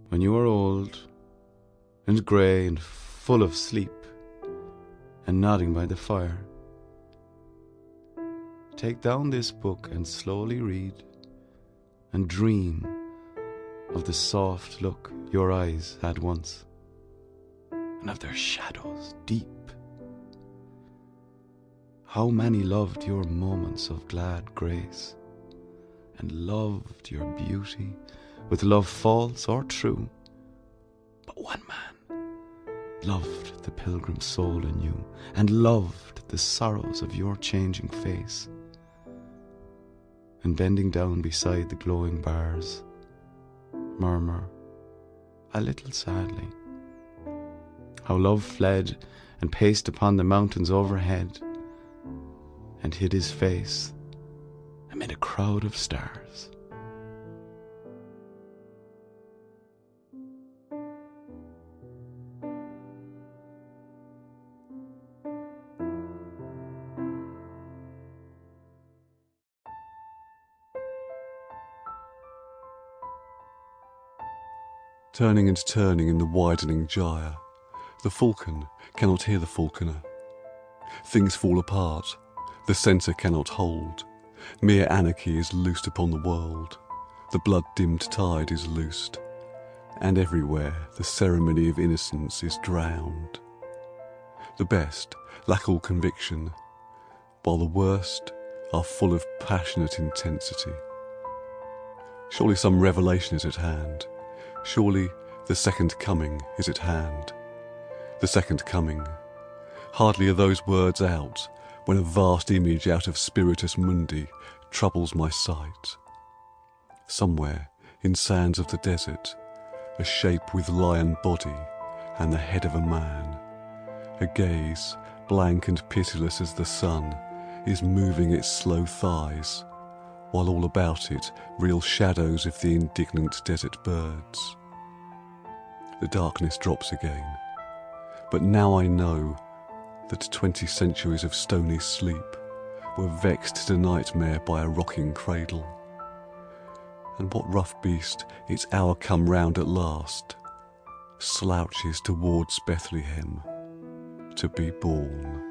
when you are old and grey and full of sleep and nodding by the fire, take down this book and slowly read and dream of the soft look your eyes had once, and of their shadows deep. How many loved your moments of glad grace, and loved your beauty with love false or true. But one man loved the pilgrim soul in you, and loved the sorrows of your changing face. And bending down beside the glowing bars, murmur, a little sadly, how love fled and paced upon the mountains overhead, and hid his face amid a crowd of stars. Turning and turning in the widening gyre, the falcon cannot hear the falconer. Things fall apart, the centre cannot hold. Mere anarchy is loosed upon the world. The blood-dimmed tide is loosed, and everywhere the ceremony of innocence is drowned. The best lack all conviction, while the worst are full of passionate intensity. Surely some revelation is at hand. Surely the second coming is at hand. The second coming. Hardly are those words out when a vast image out of Spiritus Mundi troubles my sight. Somewhere in sands of the desert, a shape with lion body and the head of a man, a gaze blank and pitiless as the sun, is moving its slow thighs, while all about it reel shadows of the indignant desert birds. The darkness drops again, but now I know that 20 centuries of stony sleep were vexed to nightmare by a rocking cradle. And what rough beast, its hour come round at last, slouches towards Bethlehem to be born?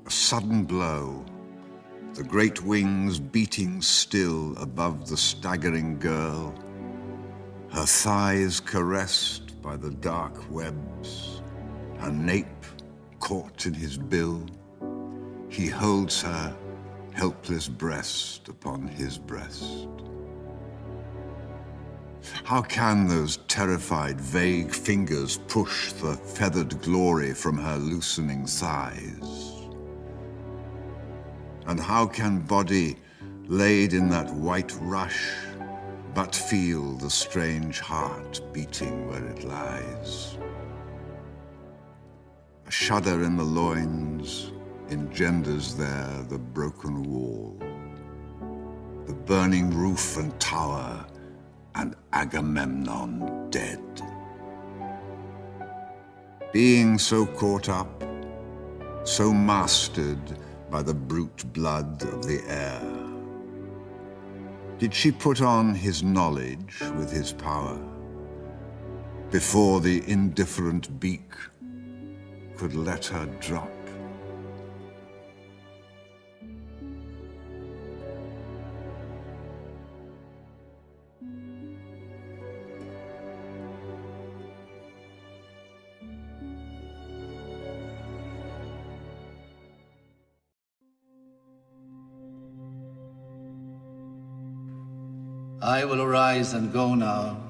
A sudden blow, the great wings beating still above the staggering girl, her thighs caressed by the dark webs, her nape caught in his bill. He holds her helpless breast upon his breast. How can those terrified, vague fingers push the feathered glory from her loosening thighs? And how can body laid in that white rush but feel the strange heart beating where it lies? A shudder in the loins engenders there the broken wall, the burning roof and tower, and Agamemnon dead. Being so caught up, so mastered by the brute blood of the air, did she put on his knowledge with his power before the indifferent beak could let her drop? I will arise and go now,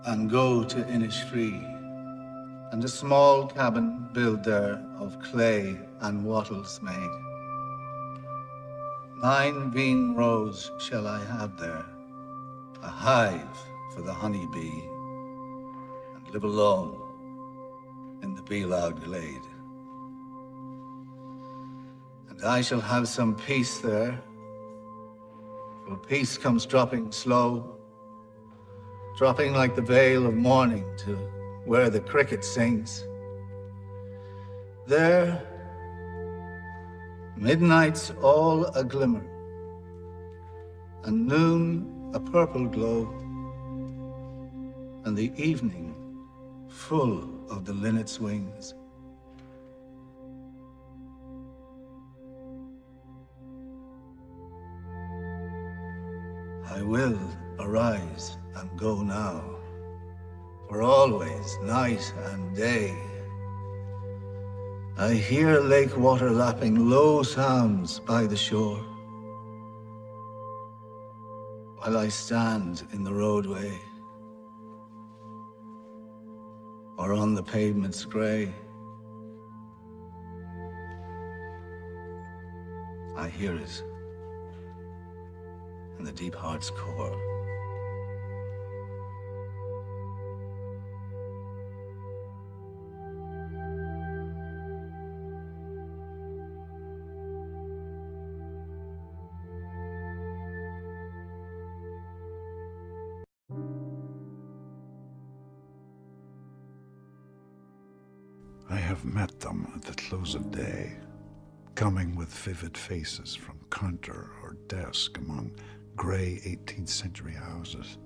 and go to Innisfree, and a small cabin build there of clay and wattles made. 9 bean rows shall I have there, a hive for the honey bee, and live alone in the MacLeod glade. And I shall have some peace there, for peace comes dropping slow dropping like the veil of morning to where the cricket sings. There, midnight's all a glimmer, and noon a purple glow, and the evening full of the linnet's wings. I will arise and go now, for always, night and day, I hear lake water lapping low sounds by the shore, while I stand in the roadway or on the pavements gray. I hear it in the deep heart's core. I have met them at the close of day, coming with vivid faces from counter or desk among grey 18th century houses.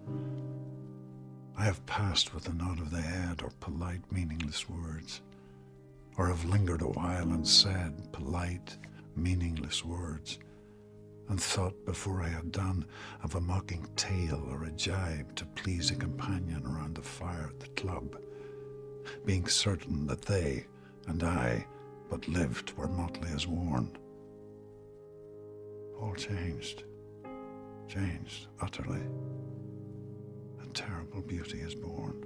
I have passed with a nod of the head or polite meaningless words, or have lingered a while and said polite meaningless words, and thought before I had done of a mocking tale or a jibe to please a companion around the fire at the club, being certain that they and I but lived where motley is worn. All changed utterly. A terrible beauty is born.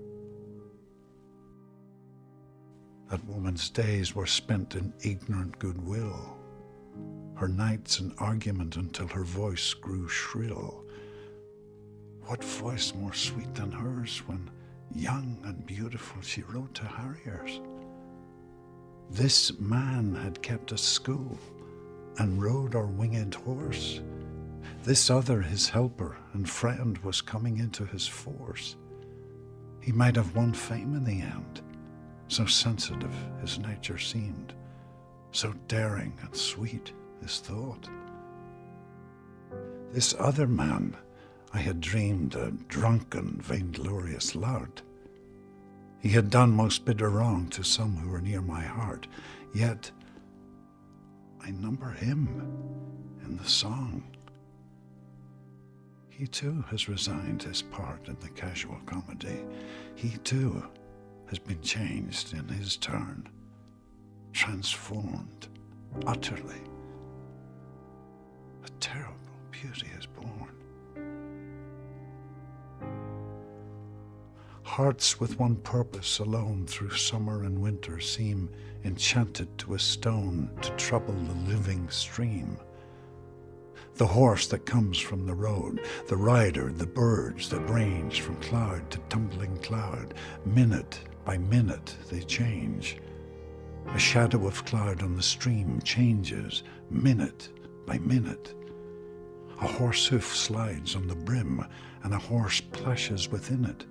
That woman's days were spent in ignorant goodwill, her nights in argument until her voice grew shrill. What voice more sweet than hers when, young and beautiful, she rode to harriers? This man had kept a school and rode our winged horse. This other, his helper and friend, was coming into his force. He might have won fame in the end, so sensitive his nature seemed, so daring and sweet his thought. This other man I had dreamed a drunken, vainglorious lout. He had done most bitter wrong to some who were near my heart, yet I number him in the song. He too has resigned his part in the casual comedy. He too has been changed in his turn, transformed utterly. A terrible beauty is born. Hearts with one purpose alone through summer and winter seem enchanted to a stone to trouble the living stream. The horse that comes from the road, the rider, the birds that range from cloud to tumbling cloud, minute by minute they change. A shadow of cloud on the stream changes minute by minute. A horse hoof slides on the brim and a horse plashes within it.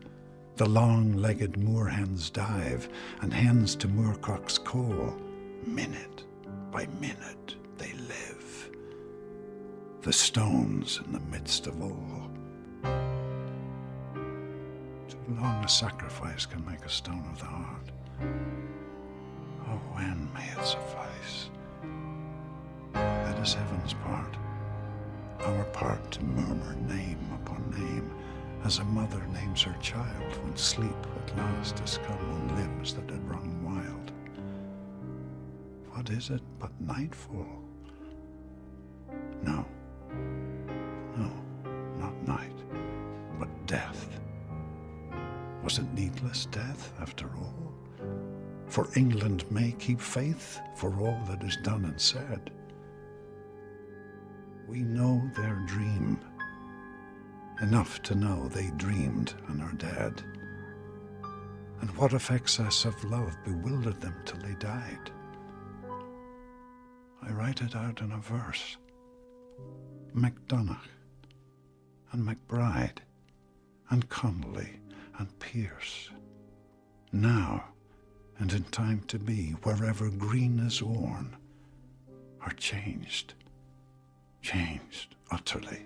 The long-legged moorhens dive, and hens to moorcocks call. Minute by minute they live. The stones in the midst of all. Too long a sacrifice can make a stone of the heart. Oh, when may it suffice? That is heaven's part. Our part to murmur name upon name, as a mother names her child when sleep at last has come on limbs that had run wild. What is it but nightfall? No, not night, but death. Was it needless death after all? For England may keep faith for all that is done and said. We know their dream, enough to know they dreamed and are dead. And what if excess of love bewildered them till they died? I write it out in a verse. MacDonagh and MacBride and Connolly and pierce. Now, and in time to be, wherever green is worn, are changed utterly.